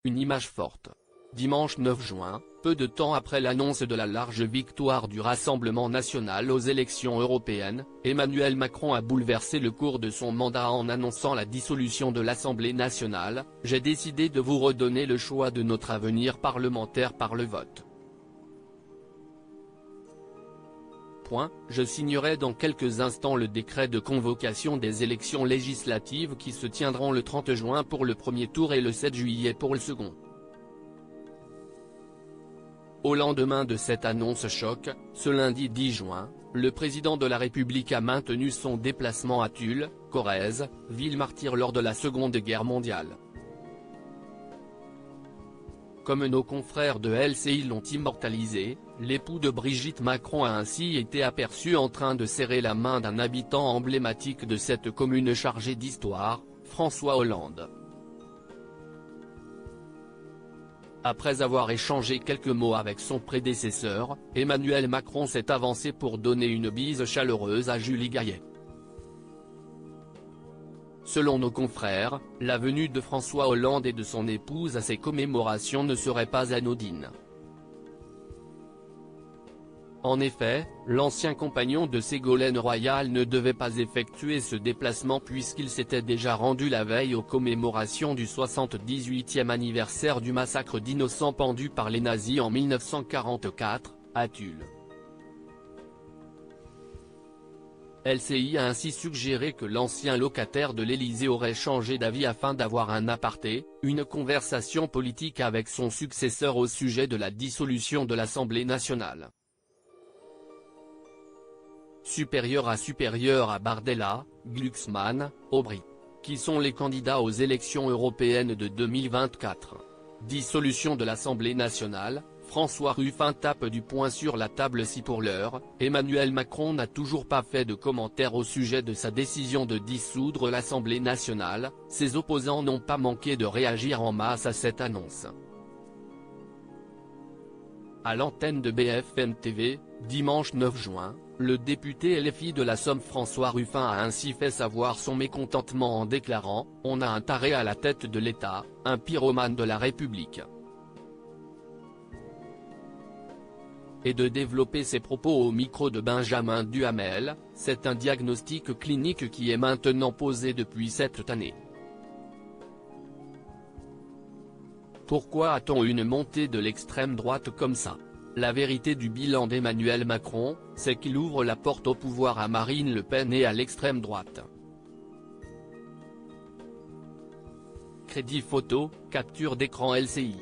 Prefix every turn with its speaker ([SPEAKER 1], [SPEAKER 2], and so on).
[SPEAKER 1] Une image forte. Dimanche 9 juin, peu de temps après l'annonce de la large victoire du Rassemblement national aux élections européennes, Emmanuel Macron a bouleversé le cours de son mandat en annonçant la dissolution de l'Assemblée nationale. « J'ai décidé de vous redonner le choix de notre avenir parlementaire par le vote. Je signerai dans quelques instants le décret de convocation des élections législatives qui se tiendront le 30 juin pour le premier tour et le 7 juillet pour le second. » Au lendemain de cette annonce choc, ce lundi 10 juin, le président de la République a maintenu son déplacement à Tulle, Corrèze, ville martyre lors de la Seconde Guerre mondiale. Comme nos confrères de LCI l'ont immortalisé, l'époux de Brigitte Macron a ainsi été aperçu en train de serrer la main d'un habitant emblématique de cette commune chargée d'histoire, François Hollande. Après avoir échangé quelques mots avec son prédécesseur, Emmanuel Macron s'est avancé pour donner une bise chaleureuse à Julie Gaillet. Selon nos confrères, la venue de François Hollande et de son épouse à ces commémorations ne serait pas anodine. En effet, l'ancien compagnon de Ségolène Royal ne devait pas effectuer ce déplacement puisqu'il s'était déjà rendu la veille aux commémorations du 78e anniversaire du massacre d'innocents pendus par les nazis en 1944, à Tulle. LCI a ainsi suggéré que l'ancien locataire de l'Élysée aurait changé d'avis afin d'avoir un aparté, une conversation politique avec son successeur au sujet de la dissolution de l'Assemblée nationale. Supérieur à Bardella, Glucksmann, Aubry, qui sont les candidats aux élections européennes de 2024. Dissolution de l'Assemblée nationale, François Ruffin tape du poing sur la table. Si pour l'heure, Emmanuel Macron n'a toujours pas fait de commentaire au sujet de sa décision de dissoudre l'Assemblée nationale, ses opposants n'ont pas manqué de réagir en masse à cette annonce. À l'antenne de BFM TV, dimanche 9 juin, le député LFI de la Somme François Ruffin a ainsi fait savoir son mécontentement en déclarant « On a un taré à la tête de l'État, un pyromane de la République ». Et de développer ses propos au micro de Benjamin Duhamel, c'est un diagnostic clinique qui est maintenant posé depuis cette année. Pourquoi a-t-on une montée de l'extrême droite comme ça? La vérité du bilan d'Emmanuel Macron, c'est qu'il ouvre la porte au pouvoir à Marine Le Pen et à l'extrême droite. Crédit photo, capture d'écran LCI.